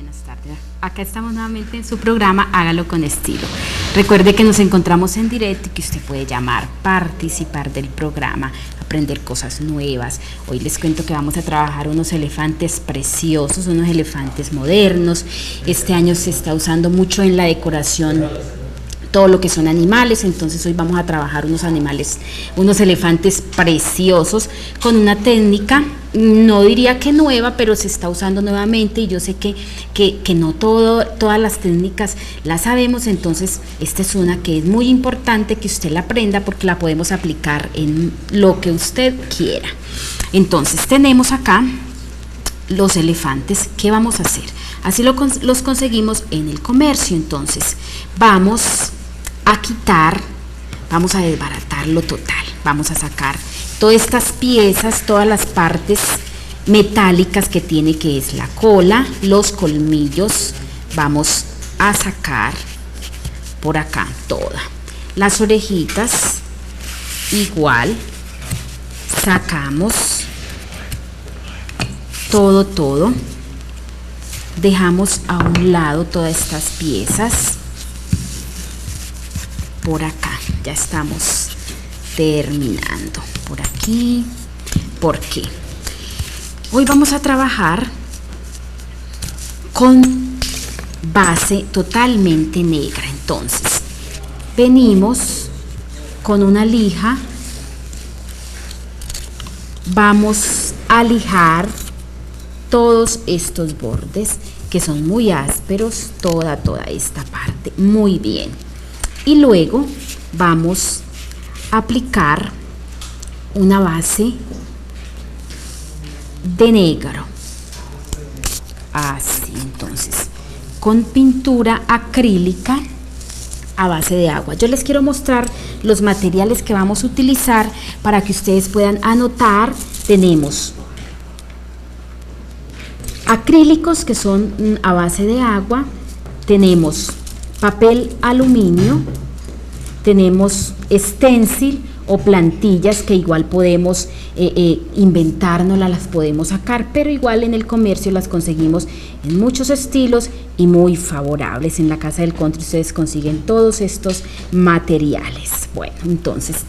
Buenas tardes. Acá estamos nuevamente en su programa Hágalo con Estilo. Recuerde que nos encontramos en directo y que usted puede llamar, participar del programa, aprender cosas nuevas. Hoy les cuento que vamos a trabajar unos elefantes preciosos, unos elefantes modernos. Este año se está usando mucho en la decoración todo lo que son animales, entonces hoy vamos a trabajar unos animales, unos elefantes preciosos con una técnica, no diría que nueva, pero se está usando nuevamente y yo sé que no todas las técnicas las sabemos, entonces esta es una que es muy importante que usted la aprenda porque la podemos aplicar en lo que usted quiera. Entonces tenemos acá los elefantes. ¿Qué vamos a hacer? Así los conseguimos en el comercio, entonces vamos a quitar, vamos a desbaratarlo total, vamos a sacar todas estas piezas, todas las partes metálicas que tiene, que es la cola, los colmillos, vamos a sacar por acá toda, las orejitas igual, sacamos todo, dejamos a un lado todas estas piezas. Por acá, ya estamos terminando. Por aquí, ¿por qué? Hoy vamos a trabajar con base totalmente negra. Entonces, venimos con una lija, vamos a lijar todos estos bordes que son muy ásperos, toda esta parte, muy bien. Y luego vamos a aplicar una base de negro, así, entonces, con pintura acrílica a base de agua. Yo les quiero mostrar los materiales que vamos a utilizar para que ustedes puedan anotar. Tenemos acrílicos que son a base de agua, tenemos papel aluminio, tenemos stencil o plantillas que igual podemos inventárnoslas, las podemos sacar, pero igual en el comercio las conseguimos en muchos estilos y muy favorables. En la Casa del Country ustedes consiguen todos estos materiales. Bueno, entonces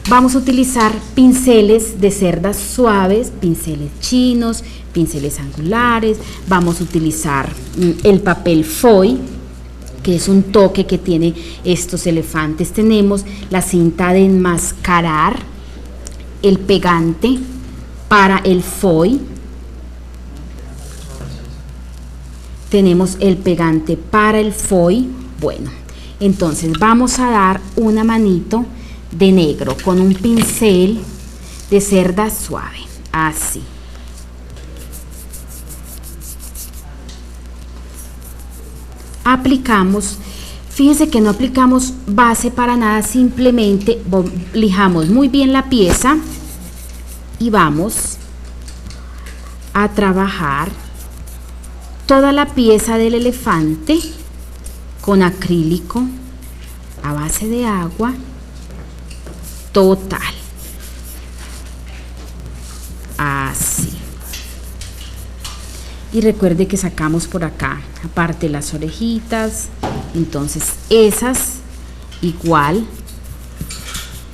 vamos a utilizar pinceles de cerdas suaves, pinceles chinos, pinceles angulares, vamos a utilizar el papel foil, que es un toque que tiene estos elefantes, tenemos la cinta de enmascarar, el pegante para el foil, tenemos el pegante para el foil. Bueno, entonces vamos a dar una manito de negro con un pincel de cerda suave, así. Aplicamos, fíjense que no aplicamos base para nada, simplemente lijamos muy bien la pieza y vamos a trabajar toda la pieza del elefante con acrílico a base de agua total, así. Y recuerde que sacamos por acá aparte las orejitas, entonces esas igual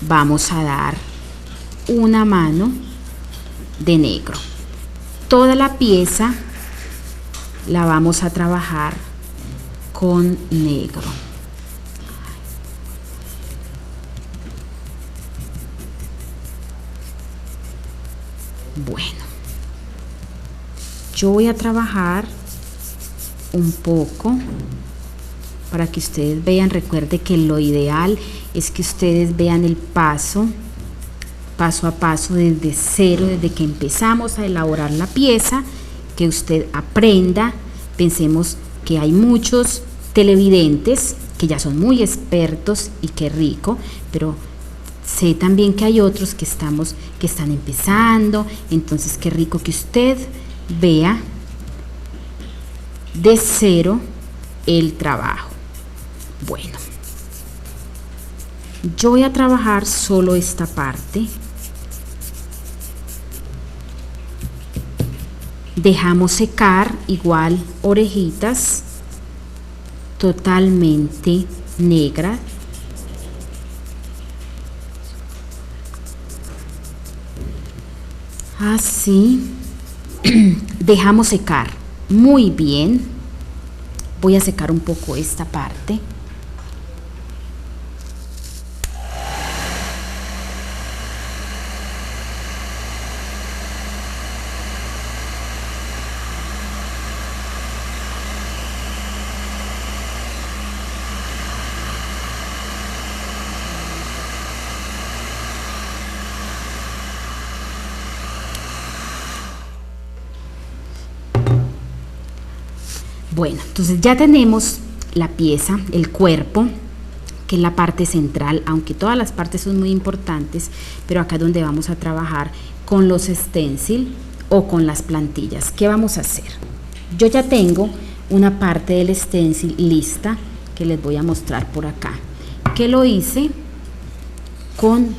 vamos a dar una mano de negro. Toda la pieza la vamos a trabajar con negro. Bueno, yo voy a trabajar un poco para que ustedes vean. Recuerde que lo ideal es que ustedes vean el paso a paso desde cero, desde que empezamos a elaborar la pieza, que usted aprenda. Pensemos que hay muchos televidentes que ya son muy expertos y qué rico, pero sé también que hay otros que están empezando, entonces qué rico que usted vea de cero el trabajo. Bueno, yo voy a trabajar solo esta parte dejamos secar, igual orejitas totalmente negras. Así, dejamos secar muy bien. Voy a secar un poco esta parte. Bueno, entonces ya tenemos la pieza, el cuerpo, que es la parte central, aunque todas las partes son muy importantes, pero acá es donde vamos a trabajar con los stencil o con las plantillas. ¿Qué vamos a hacer? Yo ya tengo una parte del stencil lista que les voy a mostrar por acá, que lo hice con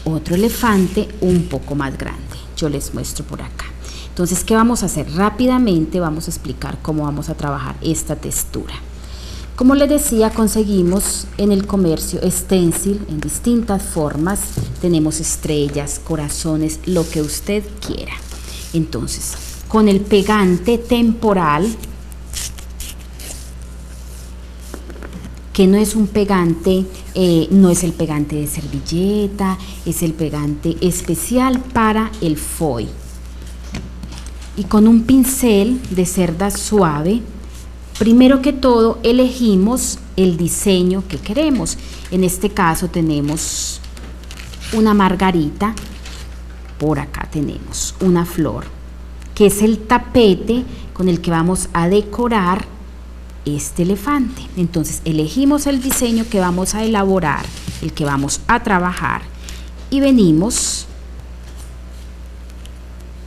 otro elefante un poco más grande. Yo les muestro por acá. Entonces, ¿qué vamos a hacer? Rápidamente vamos a explicar cómo vamos a trabajar esta textura. Como les decía, conseguimos en el comercio stencil en distintas formas. Tenemos estrellas, corazones, lo que usted quiera. Entonces, con el pegante temporal, que no es un pegante, no es el pegante de servilleta, es el pegante especial para el foil. Y con un pincel de cerda suave, primero que todo elegimos el diseño que queremos. En este caso tenemos una margarita, por acá tenemos una flor, que es el tapete con el que vamos a decorar este elefante. Entonces elegimos el diseño que vamos a elaborar, el que vamos a trabajar, y venimos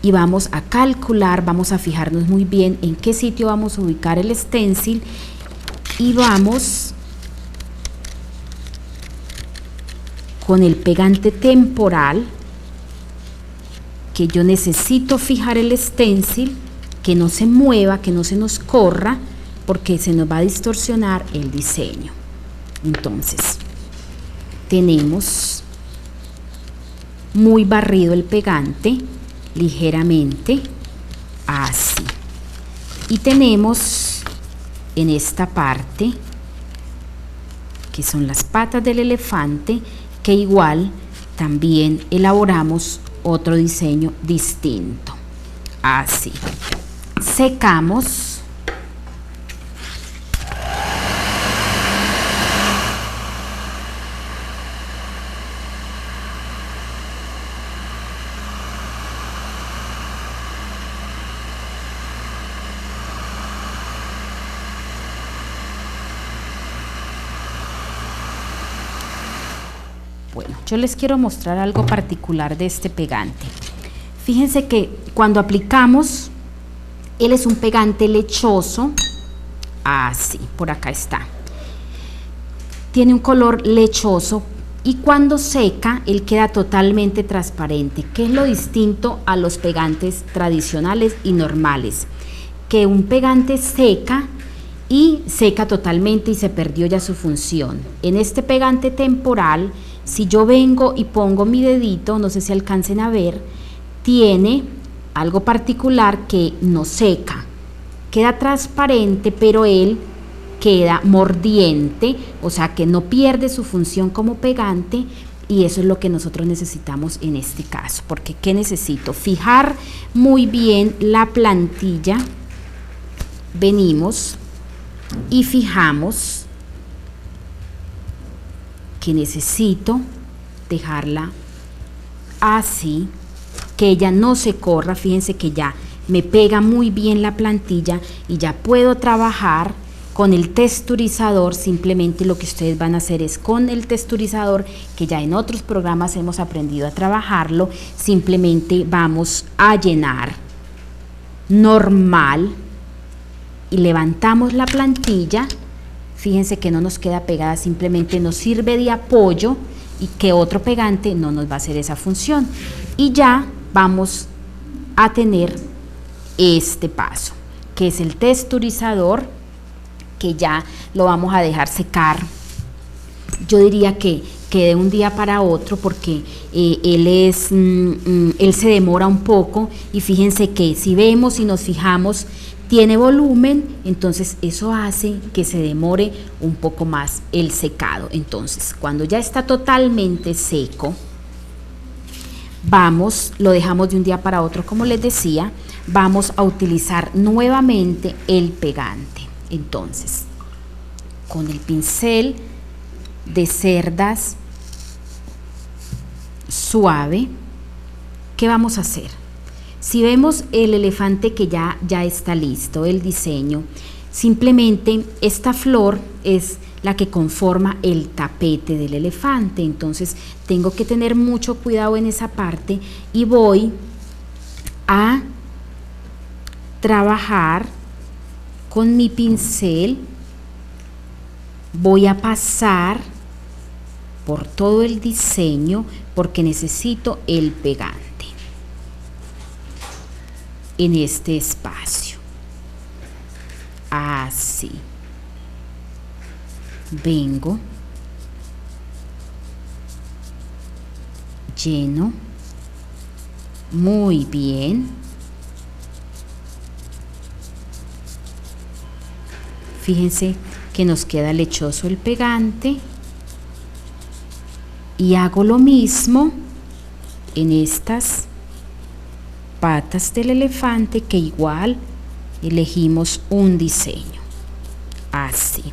y vamos a calcular, vamos a fijarnos muy bien en qué sitio vamos a ubicar el stencil y vamos con el pegante temporal, que yo necesito fijar el stencil, que no se mueva, que no se nos corra, porque se nos va a distorsionar el diseño. Entonces, tenemos muy barrido el pegante, ligeramente así, y tenemos en esta parte, que son las patas del elefante, que igual también elaboramos otro diseño distinto, así. Secamos. Bueno, yo les quiero mostrar algo particular de este pegante. Fíjense que cuando aplicamos, él es un pegante lechoso, así, por acá está. Tiene un color lechoso y cuando seca, él queda totalmente transparente, que es lo distinto a los pegantes tradicionales y normales, que un pegante seca y seca totalmente y se perdió ya su función. En este pegante temporal, si yo vengo y pongo mi dedito, no sé si alcancen a ver, tiene algo particular que no seca, queda transparente, pero él queda mordiente, o sea que no pierde su función como pegante, y eso es lo que nosotros necesitamos en este caso, porque ¿qué necesito? Fijar muy bien la plantilla. Venimos y fijamos que necesito dejarla así, que ella no se corra. Fíjense que ya me pega muy bien la plantilla y ya puedo trabajar con el texturizador. Simplemente lo que ustedes van a hacer es con el texturizador, que ya en otros programas hemos aprendido a trabajarlo, simplemente vamos a llenar normal y levantamos la plantilla. Fíjense que no nos queda pegada, simplemente nos sirve de apoyo y que otro pegante no nos va a hacer esa función. Y ya vamos a tener este paso, que es el texturizador, que ya lo vamos a dejar secar. Yo diría que de un día para otro, porque él se demora un poco, y fíjense que si vemos y nos fijamos, tiene volumen, entonces eso hace que se demore un poco más el secado. Entonces, cuando ya está totalmente seco, lo dejamos de un día para otro, como les decía, vamos a utilizar nuevamente el pegante. Entonces, con el pincel de cerdas suave, ¿qué vamos a hacer? Si vemos el elefante que ya está listo, el diseño, simplemente esta flor es la que conforma el tapete del elefante. Entonces tengo que tener mucho cuidado en esa parte, y voy a trabajar con mi pincel, voy a pasar por todo el diseño porque necesito el pegante en este espacio. Así. Vengo, lleno, muy bien. Fíjense que nos queda lechoso el pegante, y hago lo mismo en estas patas del elefante, que igual elegimos un diseño. Así.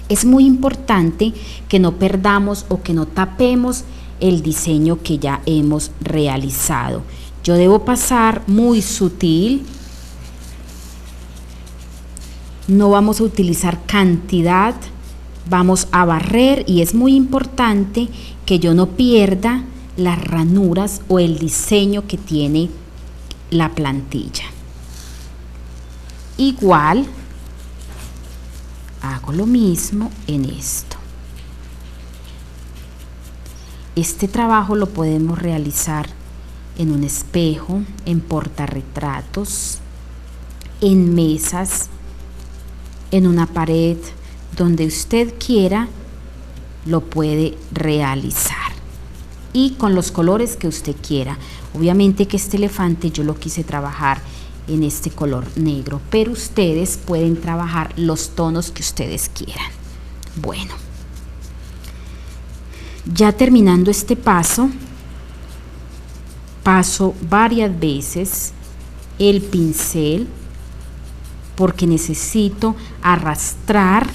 Es muy importante que no perdamos o que no tapemos el diseño que ya hemos realizado. Yo debo pasar muy sutil. No vamos a utilizar cantidad, vamos a barrer, y es muy importante que yo no pierda las ranuras o el diseño que tiene la plantilla. Igual hago lo mismo en esto. Este trabajo lo podemos realizar en un espejo, en portarretratos, en mesas, en una pared, donde usted quiera lo puede realizar, y con los colores que usted quiera. Obviamente que este elefante yo lo quise trabajar en este color negro, pero ustedes pueden trabajar los tonos que ustedes quieran. Bueno, ya terminando este paso, paso varias veces el pincel porque necesito arrastrar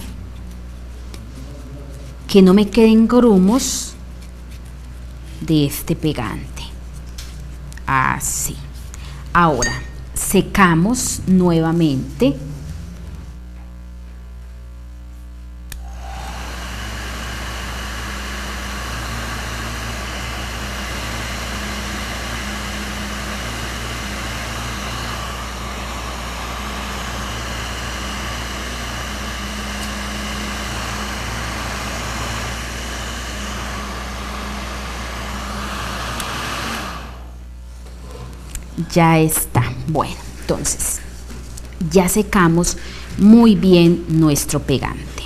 que no me queden grumos de este pegante. Así. Ahora secamos nuevamente. Ya está. Bueno, entonces ya secamos muy bien nuestro pegante.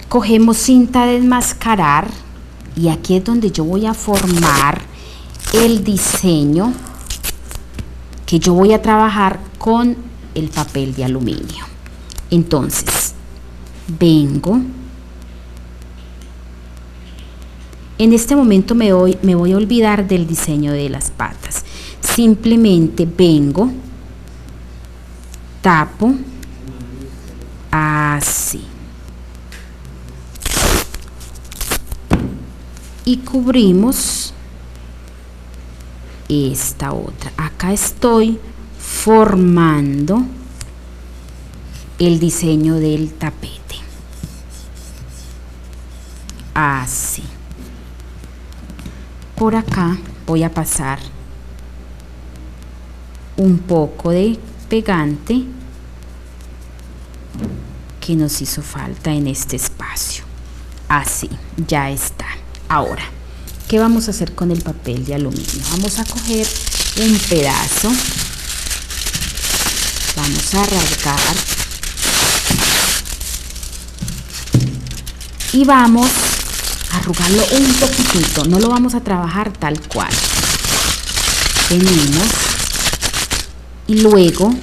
Cogemos cinta de enmascarar, y aquí es donde yo voy a formar el diseño que yo voy a trabajar con el papel de aluminio. Entonces vengo. En este momento me voy a olvidar del diseño de las patas. Simplemente vengo, tapo, así, y cubrimos esta otra. Acá estoy formando el diseño del tapete. Así. Por acá voy a pasar un poco de pegante que nos hizo falta en este espacio. Así, ya está. Ahora, ¿qué vamos a hacer con el papel de aluminio? Vamos a coger un pedazo. Vamos a rasgar y vamos a arrugarlo un poquitito, no lo vamos a trabajar tal cual. Venimos y luego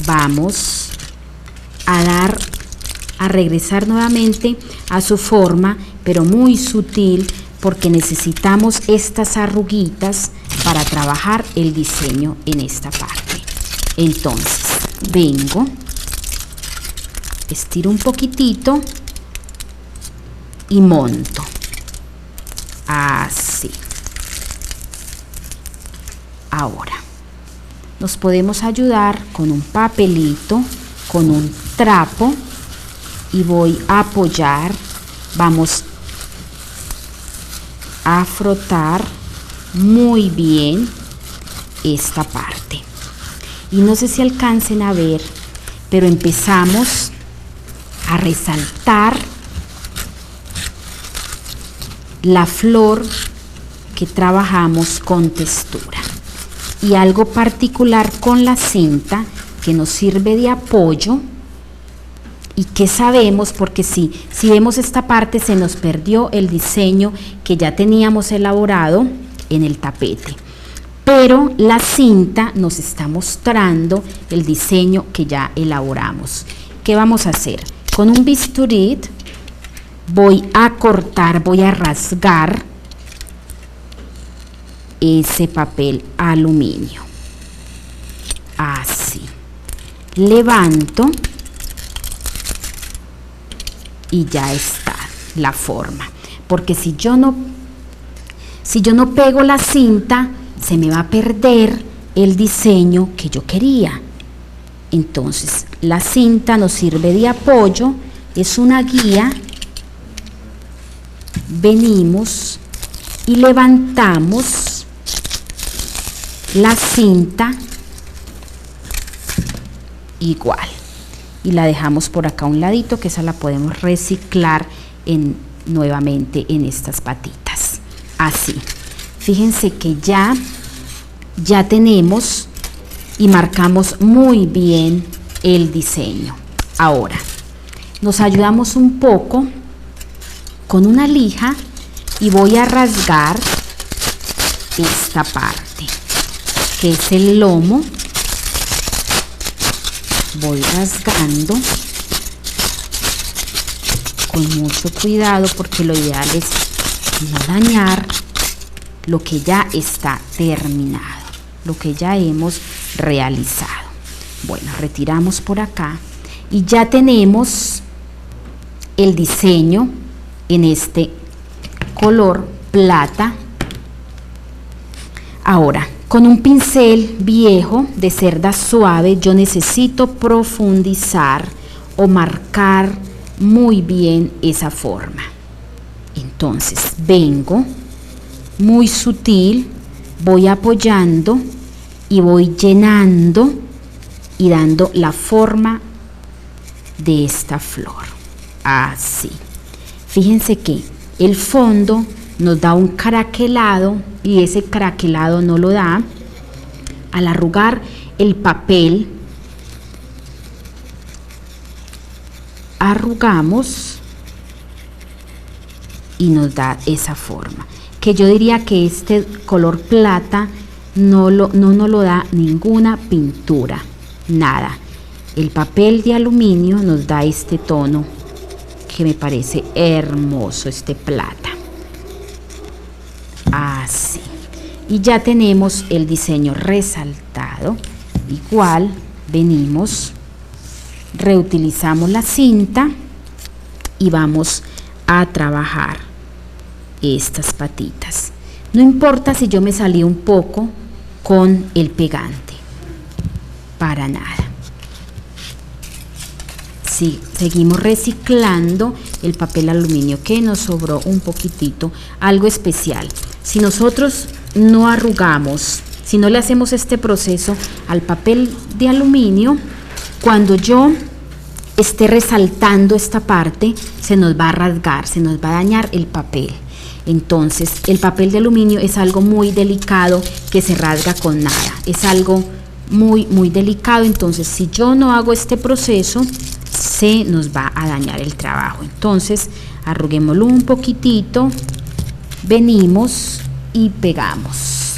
vamos a regresar nuevamente a su forma, pero muy sutil, porque necesitamos estas arruguitas para trabajar el diseño en esta parte. Entonces vengo, estiro un poquitito y monto así. Ahora nos podemos ayudar con un papelito, con un trapo, y voy a apoyar, vamos a frotar muy bien esta parte. Y no sé si alcancen a ver, pero empezamos a resaltar la flor que trabajamos con textura. Y algo particular con la cinta que nos sirve de apoyo y que sabemos, porque si vemos esta parte se nos perdió el diseño que ya teníamos elaborado en el tapete, pero la cinta nos está mostrando el diseño que ya elaboramos. ¿Qué vamos a hacer? Con un bisturí voy a cortar, voy a rasgar ese papel aluminio, así. Levanto y ya está la forma, porque si yo no pego la cinta, se me va a perder el diseño que yo quería. Entonces la cinta nos sirve de apoyo, es una guía. Venimos y levantamos la cinta igual y la dejamos por acá a un ladito, que esa la podemos reciclar nuevamente en estas patitas, así. Fíjense que ya tenemos y marcamos muy bien el diseño. Ahora nos ayudamos un poco con una lija y voy a rasgar esta parte que es el lomo. Voy rasgando con mucho cuidado, porque lo ideal es no dañar lo que ya está terminado, lo que ya hemos realizado. Bueno, retiramos por acá y ya tenemos el diseño en este color plata. Ahora, con un pincel viejo de cerda suave, yo necesito profundizar o marcar muy bien esa forma. Entonces vengo muy sutil, voy apoyando y voy llenando y dando la forma de esta flor, así. Fíjense que el fondo nos da un craquelado y ese craquelado no lo da al arrugar el papel. Arrugamos y nos da esa forma, que yo diría que este color plata no nos lo da ninguna pintura, nada. El papel de aluminio nos da este tono que me parece hermoso, este plata, así. Y ya tenemos el diseño resaltado. Igual venimos, reutilizamos la cinta y vamos a trabajar estas patitas. No importa si yo me salí un poco con el pegante, para nada. Sí, seguimos reciclando el papel aluminio que nos sobró un poquitito, algo especial. Si nosotros no arrugamos, si no le hacemos este proceso al papel de aluminio, cuando yo esté resaltando esta parte, se nos va a rasgar, se nos va a dañar el papel. Entonces el papel de aluminio es algo muy delicado que se rasga con nada, es algo muy delicado. Entonces si yo no hago este proceso se nos va a dañar el trabajo. Entonces arruguémoslo un poquitito, venimos y pegamos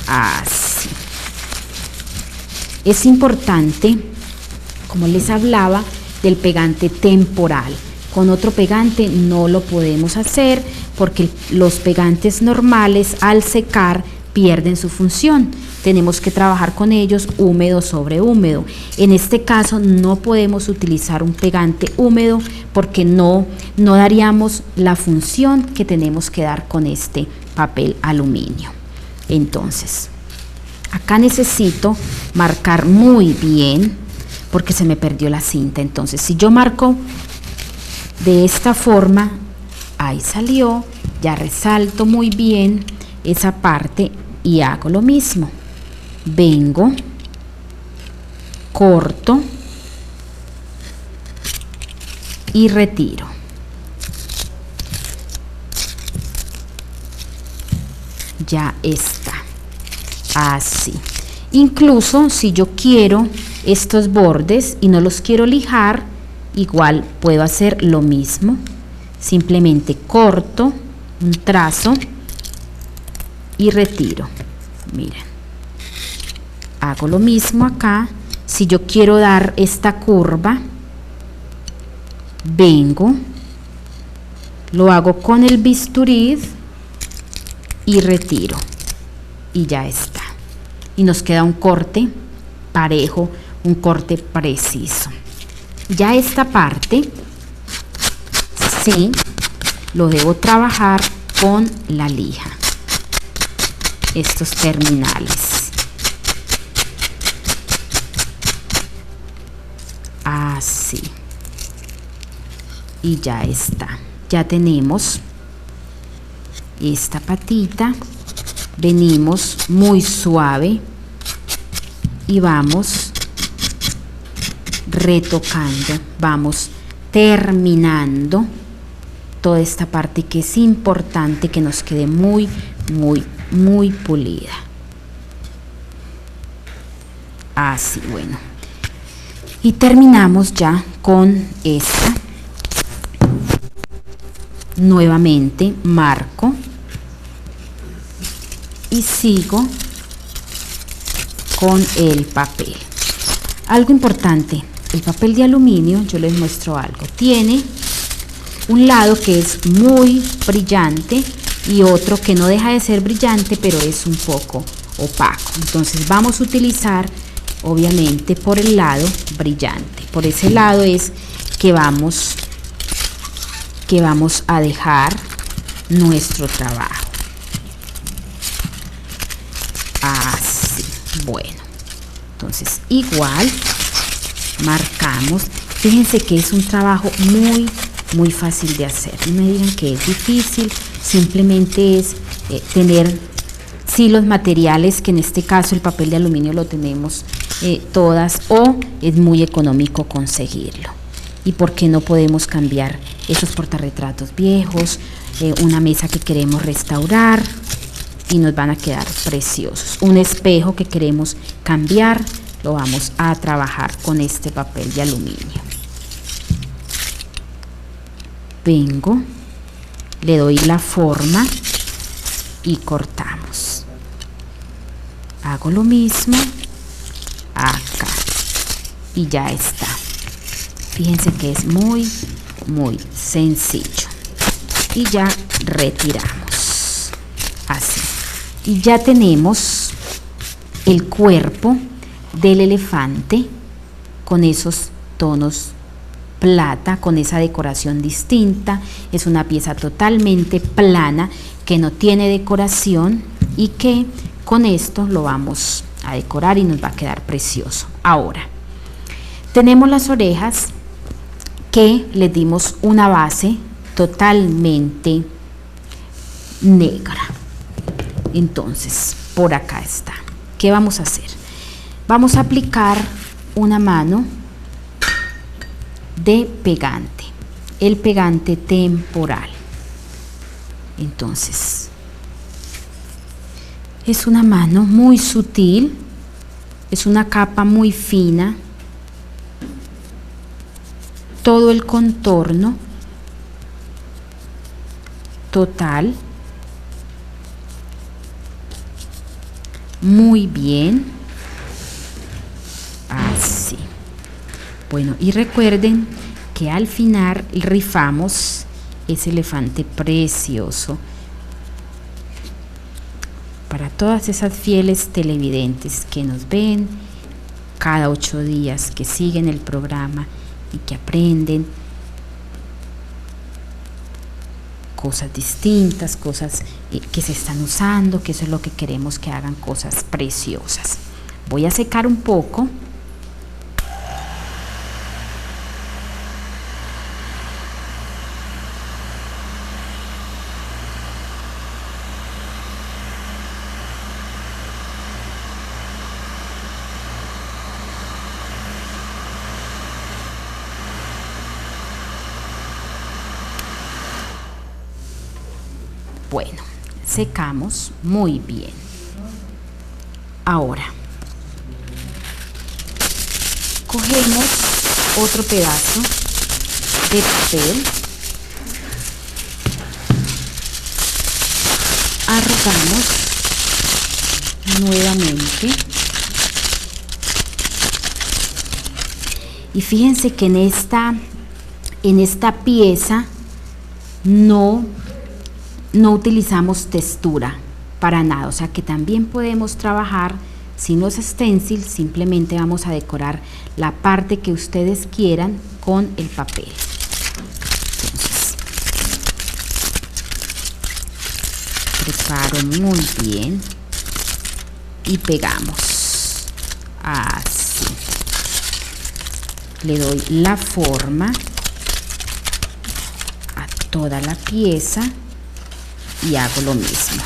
así. Es importante, como les hablaba, del pegante temporal. Con otro pegante no lo podemos hacer porque los pegantes normales al secar pierden su función. Tenemos que trabajar con ellos húmedo sobre húmedo. En este caso no podemos utilizar un pegante húmedo porque no daríamos la función que tenemos que dar con este papel aluminio. Entonces, acá necesito marcar muy bien porque se me perdió la cinta. Entonces, si yo marco de esta forma, ahí salió, ya resalto muy bien esa parte y hago lo mismo. Vengo, corto y retiro. Ya está, así. Incluso si yo quiero estos bordes y no los quiero lijar, igual puedo hacer lo mismo. Simplemente corto un trazo y retiro. Miren, hago lo mismo acá. Si yo quiero dar esta curva, vengo, lo hago con el bisturí y retiro y ya está. Y nos queda un corte parejo, un corte preciso. Ya esta parte sí lo debo trabajar con la lija, estos terminales, así, y ya está. Ya tenemos esta patita, venimos muy suave y vamos retocando, vamos terminando toda esta parte que es importante que nos quede muy pulida. Así, bueno, y terminamos ya con esta. Nuevamente marco y sigo con el papel. Algo importante, el papel de aluminio, yo les muestro algo, tiene un lado que es muy brillante y otro que no deja de ser brillante, pero es un poco opaco. Entonces vamos a utilizar obviamente por el lado brillante. Por ese lado es que vamos a dejar nuestro trabajo. Así, bueno, entonces igual marcamos. Fíjense que es un trabajo muy fácil de hacer. No me digan que es difícil, simplemente es tener los materiales, que en este caso el papel de aluminio lo tenemos todas, o es muy económico conseguirlo. Y por qué no podemos cambiar esos portarretratos viejos, una mesa que queremos restaurar y nos van a quedar preciosos. Un espejo que queremos cambiar, lo vamos a trabajar con este papel de aluminio. Vengo, le doy la forma y cortamos. Hago lo mismo acá y ya está. Fíjense que es muy sencillo. Y ya retiramos. Así. Y ya tenemos el cuerpo del elefante con esos tonos plata, con esa decoración distinta. Es una pieza totalmente plana que no tiene decoración y que con esto lo vamos a decorar y nos va a quedar precioso. Ahora tenemos las orejas que le dimos una base totalmente negra. Entonces por acá está. ¿Qué vamos a hacer? Vamos a aplicar una mano de pegante, el pegante temporal. Entonces, es una mano muy sutil, es una capa muy fina, todo el contorno total, muy bien, así. Bueno, y recuerden que al final rifamos ese elefante precioso para todas esas fieles televidentes que nos ven cada 8 días, que siguen el programa y que aprenden cosas distintas, cosas que se están usando, que eso es lo que queremos, que hagan cosas preciosas. Voy a secar un poco. Bueno, secamos muy bien. Ahora, cogemos otro pedazo de papel, arrugamos nuevamente y fíjense que en esta pieza no utilizamos textura para nada, o sea que también podemos trabajar sin los stencils, simplemente vamos a decorar la parte que ustedes quieran con el papel. Entonces, preparo muy bien y pegamos así, le doy la forma a toda la pieza y hago lo mismo.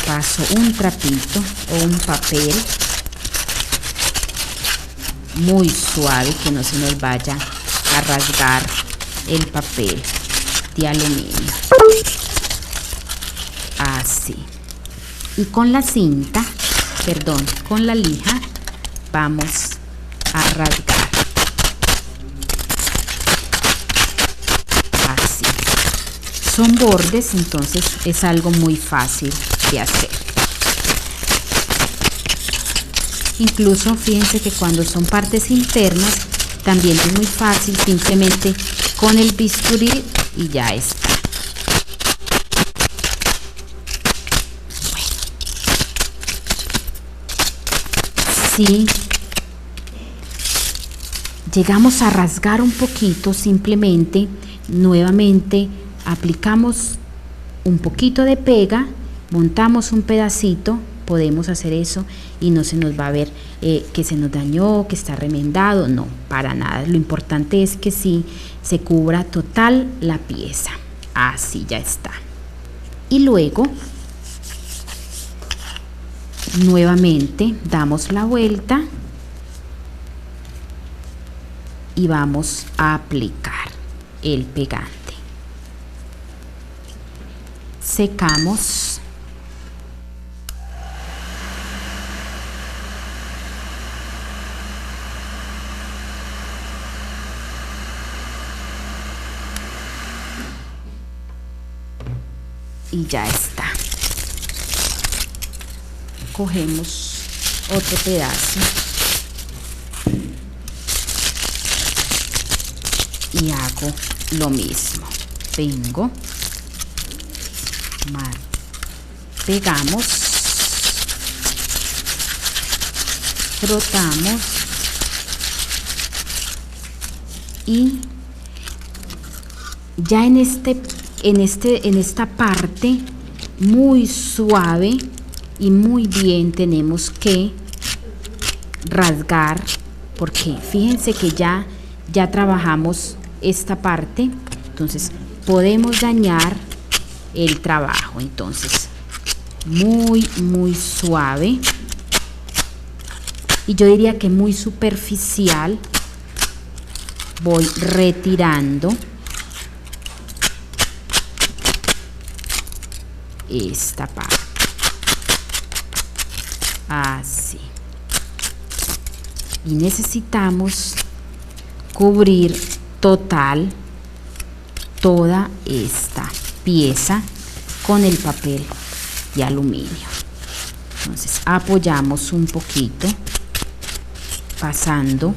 Paso un trapito o un papel muy suave, que no se nos vaya a rasgar el papel de aluminio. Así. Y con la cinta, perdón, con la lija vamos a rasgar. Son bordes, entonces es algo muy fácil de hacer. Incluso fíjense que cuando son partes internas también es muy fácil, simplemente con el bisturí y ya está. Bueno. Si llegamos a rasgar un poquito, simplemente nuevamente aplicamos un poquito de pega, montamos un pedacito, podemos hacer eso y no se nos va a ver que se nos dañó, que está remendado, no, para nada. Lo importante es que sí se cubra total la pieza. Así ya está. Y luego nuevamente damos la vuelta y vamos a aplicar el pegante. Secamos. Y ya está. Cogemos otro pedazo y hago lo mismo. Vengo, pegamos, frotamos y ya en esta parte muy suave y muy bien tenemos que rasgar, porque fíjense que ya trabajamos esta parte, entonces podemos dañar el trabajo. Entonces muy suave, y yo diría que muy superficial, voy retirando esta parte. Así. Y necesitamos cubrir toda esta pieza con el papel de aluminio. Entonces apoyamos un poquito, pasando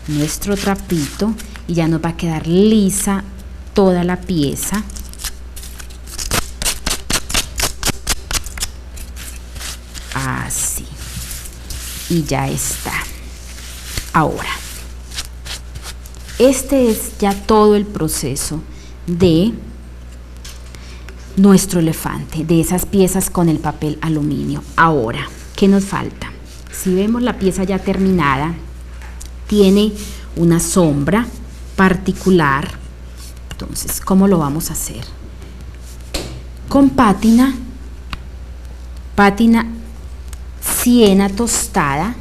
nuestro trapito, y ya nos va a quedar lisa toda la pieza. Así. Y ya está. Ahora, este es ya todo el proceso de nuestro elefante, de esas piezas con el papel aluminio. Ahora, ¿qué nos falta? Si vemos la pieza ya terminada, tiene una sombra particular. Entonces, ¿cómo lo vamos a hacer? Con pátina siena tostada,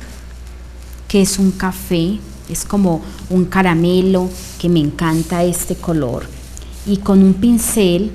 que es un café, es como un caramelo, que me encanta este color, y con un pincel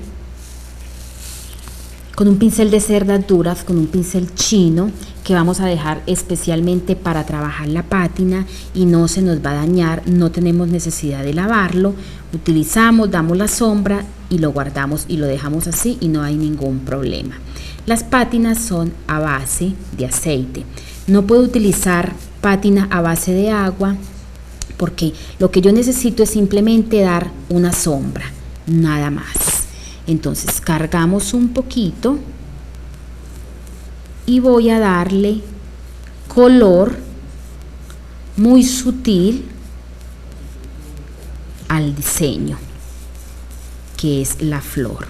de cerdas duras, con un pincel chino, que vamos a dejar especialmente para trabajar la pátina y no se nos va a dañar, no tenemos necesidad de lavarlo, utilizamos, damos la sombra y lo guardamos y lo dejamos así y no hay ningún problema. Las pátinas son a base de aceite. No puedo utilizar pátina a base de agua porque lo que yo necesito es simplemente dar una sombra, nada más. Entonces cargamos un poquito y voy a darle color muy sutil al diseño, que es la flor.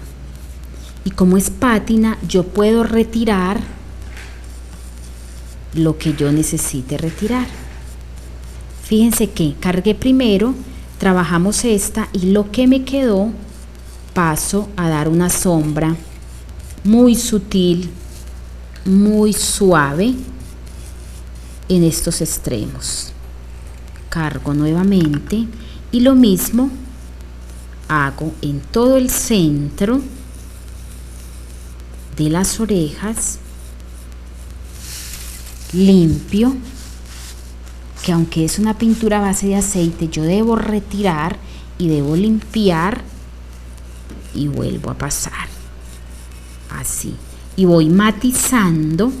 Y como es pátina, yo puedo retirar lo que yo necesite retirar. Fíjense que cargué primero, trabajamos esta y lo que me quedó paso a dar una sombra muy sutil, muy suave en estos extremos. Cargo nuevamente y lo mismo hago en todo el centro de las orejas. Limpio, que aunque es una pintura a base de aceite, yo debo retirar y debo limpiar y vuelvo a pasar así y voy matizando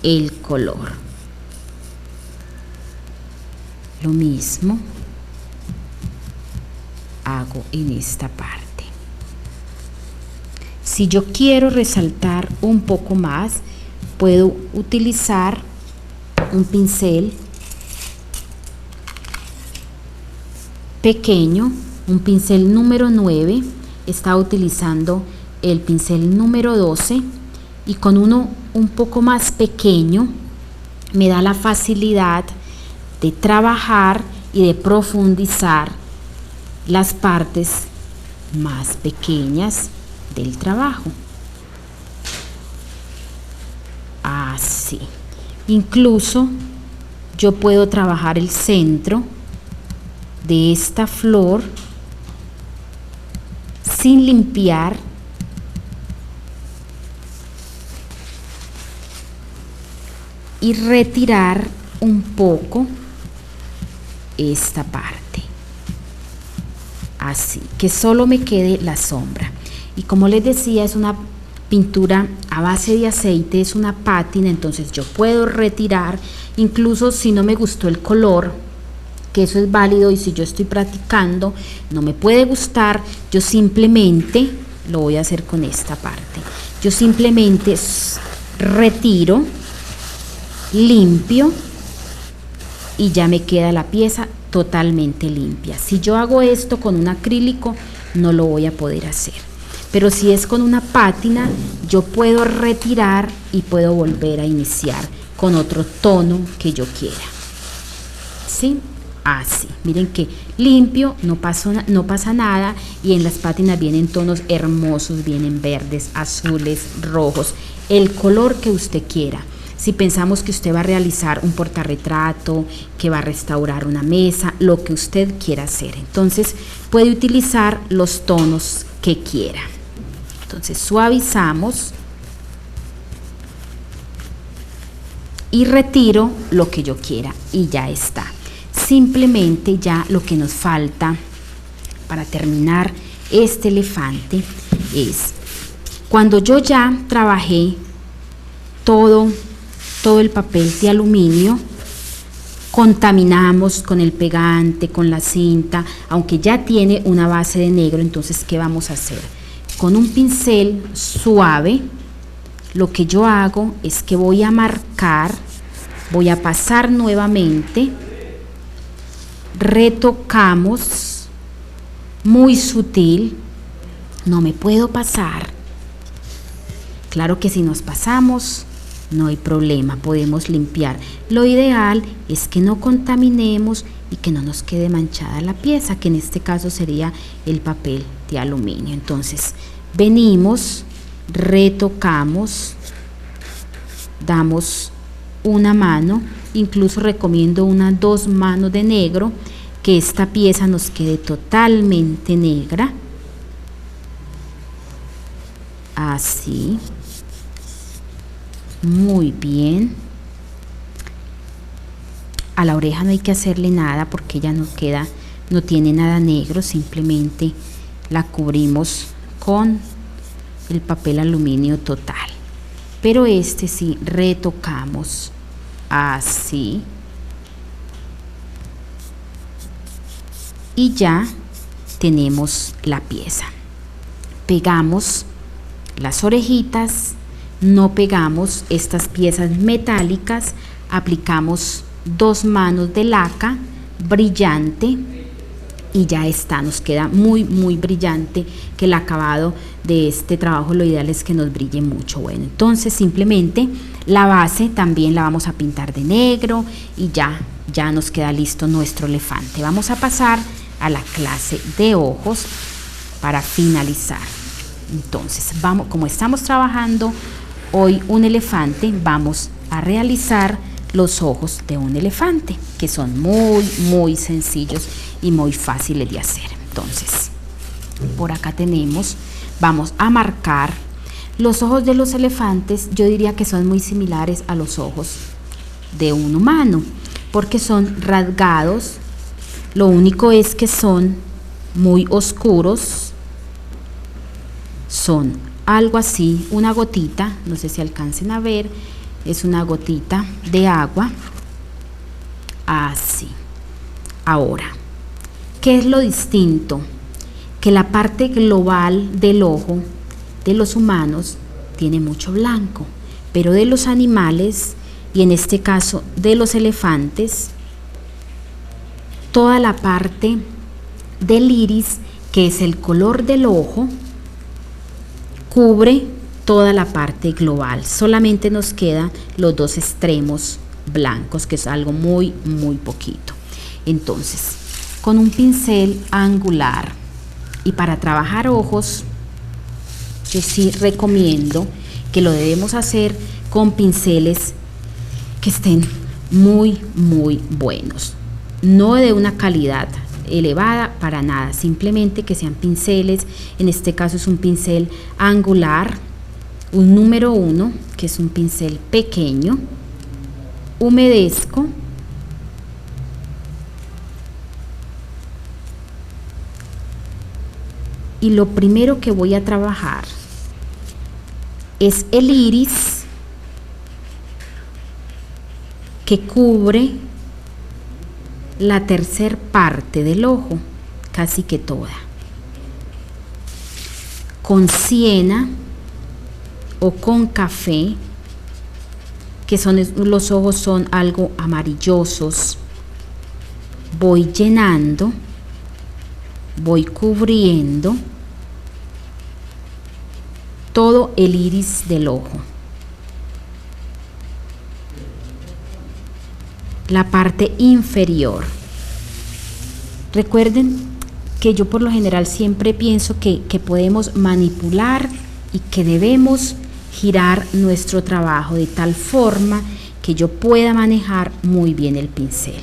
el color. Lo mismo hago en esta parte. Si yo quiero resaltar un poco más, puedo utilizar un pincel pequeño, un pincel número 9, está utilizando el pincel número 12 y con uno un poco más pequeño me da la facilidad de trabajar y de profundizar las partes más pequeñas del trabajo. Así. Incluso yo puedo trabajar el centro de esta flor sin limpiar y retirar un poco esta parte, así que solo me quede la sombra. Y como les decía, es una pintura a base de aceite, es una pátina, entonces yo puedo retirar, incluso si no me gustó el color, que eso es válido, y si yo estoy practicando no me puede gustar, yo simplemente lo voy a hacer con esta parte, yo simplemente retiro, limpio y ya me queda la pieza totalmente limpia. Si yo hago esto con un acrílico no lo voy a poder hacer, pero si es con una pátina yo puedo retirar y puedo volver a iniciar con otro tono que yo quiera. ¿Sí? Así, miren que limpio, no pasa nada, y en las pátinas vienen tonos hermosos, vienen verdes, azules, rojos, el color que usted quiera. Si pensamos que usted va a realizar un portarretrato, que va a restaurar una mesa, lo que usted quiera hacer, entonces puede utilizar los tonos que quiera. Entonces suavizamos y retiro lo que yo quiera y ya está. Simplemente ya lo que nos falta para terminar este elefante es, cuando yo ya trabajé todo el papel de aluminio, contaminamos con el pegante, con la cinta, aunque ya tiene una base de negro. Entonces, ¿qué vamos a hacer? Con un pincel suave, lo que yo hago es que voy a marcar, voy a pasar nuevamente, retocamos muy sutil, no me puedo pasar. Claro que si nos pasamos no hay problema, podemos limpiar. Lo ideal es que no contaminemos y que no nos quede manchada la pieza, que en este caso sería el papel de aluminio. Entonces venimos, retocamos, damos una mano, incluso recomiendo unas 2 manos de negro, que esta pieza nos quede totalmente negra, así, muy bien. A la oreja no hay que hacerle nada porque ella no queda, no tiene nada negro, simplemente la cubrimos con el papel aluminio total. Pero este sí retocamos así y ya tenemos la pieza. Pegamos las orejitas, no pegamos estas piezas metálicas, aplicamos 2 manos de laca brillante y ya está, nos queda muy brillante, que el acabado de este trabajo lo ideal es que nos brille mucho. Bueno, entonces simplemente la base también la vamos a pintar de negro y ya nos queda listo nuestro elefante. Vamos a pasar a la clase de ojos para finalizar. Entonces vamos, como estamos trabajando hoy un elefante, vamos a realizar los ojos de un elefante, que son muy sencillos y muy fáciles de hacer. Entonces, por acá tenemos, vamos a marcar los ojos de los elefantes. Yo diría que son muy similares a los ojos de un humano, porque son rasgados, lo único es que son muy oscuros, son algo así, una gotita, no sé si alcancen a ver, es una gotita de agua, así. Ahora, ¿qué es lo distinto? Que la parte global del ojo de los humanos tiene mucho blanco, pero de los animales, y en este caso de los elefantes, toda la parte del iris, que es el color del ojo, cubre toda la parte global. Solamente nos quedan los 2 extremos blancos, que es algo muy poquito. Entonces, con un pincel angular, y para trabajar ojos, yo sí recomiendo que lo debemos hacer con pinceles que estén muy buenos, no de una calidad elevada para nada, simplemente que sean pinceles. En este caso es un pincel angular, un número 1, que es un pincel pequeño. Humedezco y lo primero que voy a trabajar es el iris, que cubre la tercera parte del ojo, casi que toda. Con siena o con café, que son los ojos son algo amarillosos, voy llenando, voy cubriendo todo el iris del ojo. La parte inferior. Recuerden que yo por lo general siempre pienso que podemos manipular y que debemos girar nuestro trabajo de tal forma que yo pueda manejar muy bien el pincel.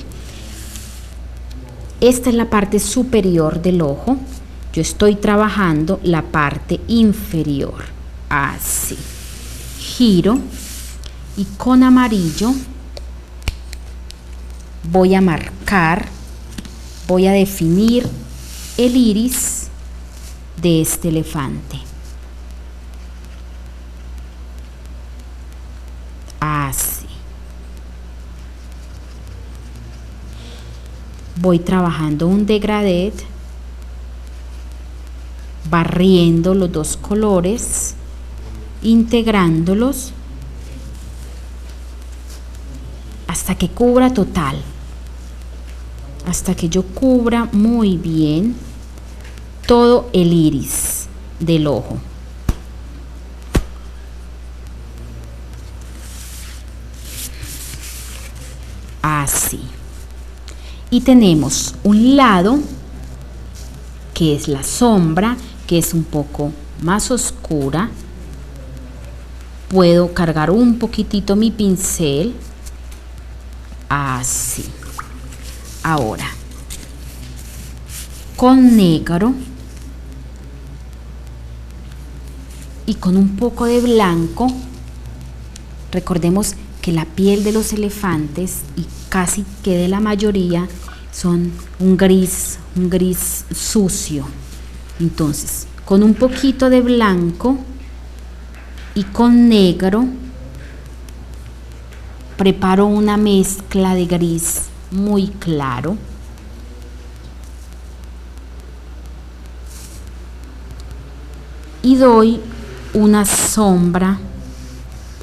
Esta es la parte superior del ojo Yo estoy trabajando la parte inferior, así. Giro y con amarillo voy a marcar, voy a definir el iris de este elefante. Así. Voy trabajando un degradé, barriendo los dos colores, integrándolos hasta que cubra total, hasta que yo cubra muy bien todo el iris del ojo. Así. Y tenemos un lado que es la sombra, que es un poco más oscura. Puedo cargar un poquitito mi pincel, así. Ahora, con negro y con un poco de blanco, recordemos que la piel de los elefantes, y casi que de la mayoría, son un gris sucio. Entonces, con un poquito de blanco y con negro, preparo una mezcla de gris muy claro. Y doy una sombra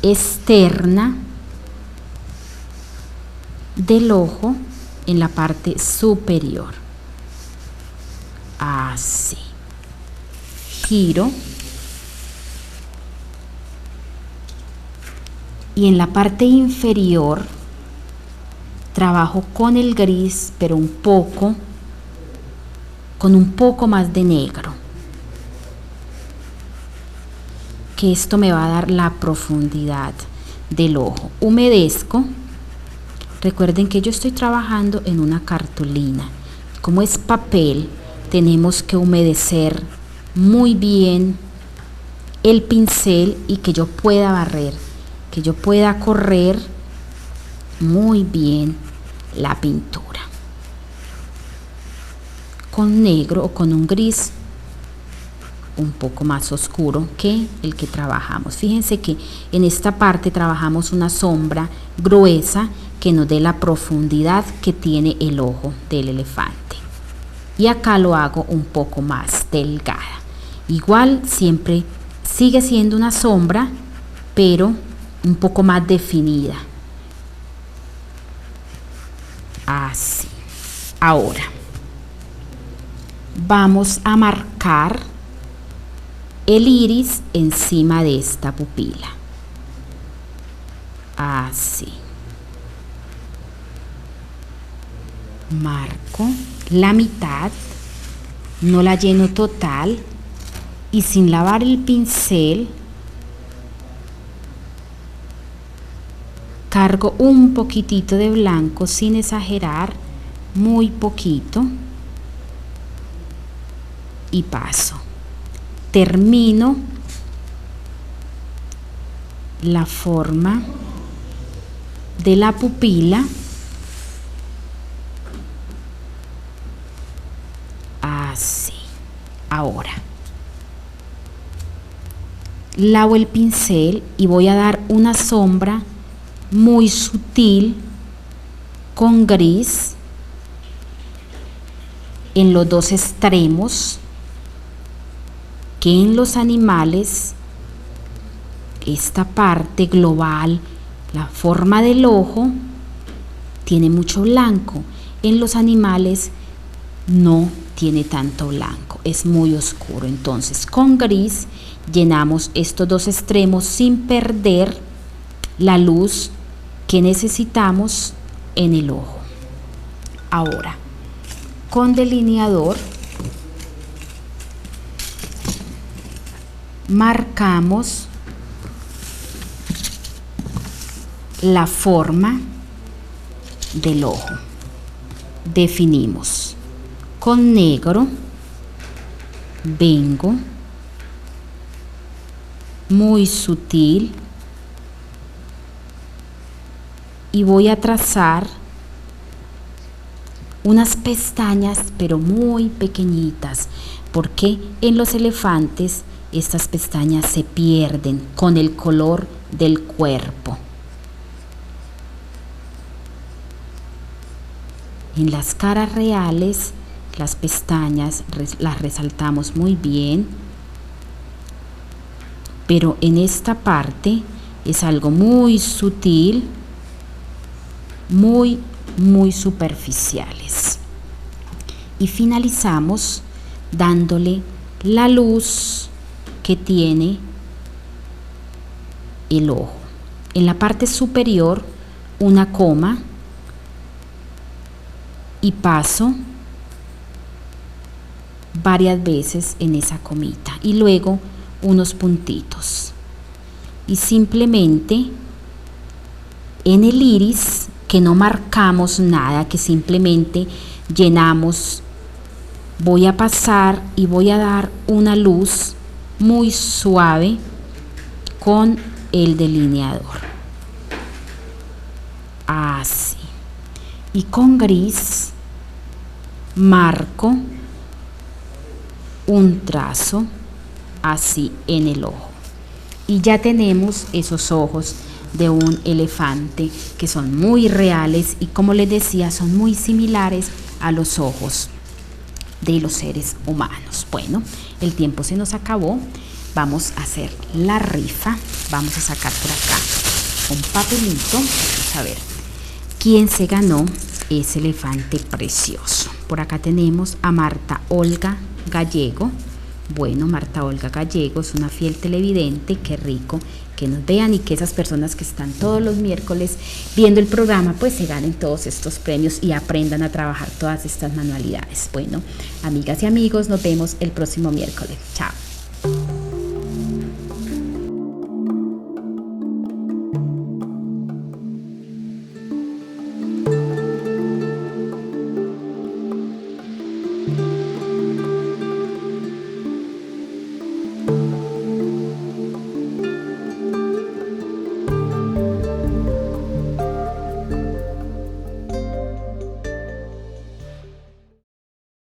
externa del ojo en la parte superior. Así. Giro. Y en la parte inferior trabajo con el gris, pero con un poco más de negro, que esto me va a dar la profundidad del ojo. Humedezco. Recuerden que yo estoy trabajando en una cartulina. Como es papel, tenemos que humedecer muy bien el pincel y que yo pueda barrer, que yo pueda correr muy bien la pintura. Con negro o con un gris un poco más oscuro que el que trabajamos. Fíjense que en esta parte trabajamos una sombra gruesa que nos dé la profundidad que tiene el ojo del elefante. Y acá lo hago un poco más delgada. Igual siempre sigue siendo una sombra, pero un poco más definida. Así. Ahora vamos a marcar el iris encima de esta pupila. Así. Marco la mitad, no la lleno total, y sin lavar el pincel cargo un poquitito de blanco sin exagerar, muy poquito, y paso. Termino la forma de la pupila. Así. Ahora lavo el pincel y voy a dar una sombra muy sutil con gris en los dos extremos, que en los animales esta parte global, la forma del ojo, tiene mucho blanco. En los animales no tiene tanto blanco, es muy oscuro. Entonces con gris llenamos estos dos extremos sin perder la luz que necesitamos en el ojo. Ahora con delineador marcamos la forma del ojo. Definimos con negro vengo muy sutil y voy a trazar unas pestañas pero muy pequeñitas, porque en los elefantes estas pestañas se pierden con el color del cuerpo. En las caras reales las pestañas las resaltamos muy bien, pero en esta parte es algo muy sutil, muy superficiales. Y finalizamos dándole la luz que tiene el ojo. En la parte superior una coma y paso varias veces en esa comita y luego unos puntitos, y simplemente en el iris, que no marcamos nada, que simplemente llenamos, voy a pasar y voy a dar una luz muy suave con el delineador, así, y con gris marco un trazo así en el ojo, y ya tenemos esos ojos de un elefante que son muy reales y, como les decía, son muy similares a los ojos de los seres humanos. Bueno, el tiempo se nos acabó, vamos a hacer la rifa. Vamos a sacar por acá un papelito, vamos a ver quién se ganó ese elefante precioso. Por acá tenemos a Marta Olga Gallego. Bueno, Marta Olga Gallego es una fiel televidente. Qué rico que nos vean y que esas personas que están todos los miércoles viendo el programa pues se ganen todos estos premios y aprendan a trabajar todas estas manualidades. Bueno, amigas y amigos, nos vemos el próximo miércoles. Chao.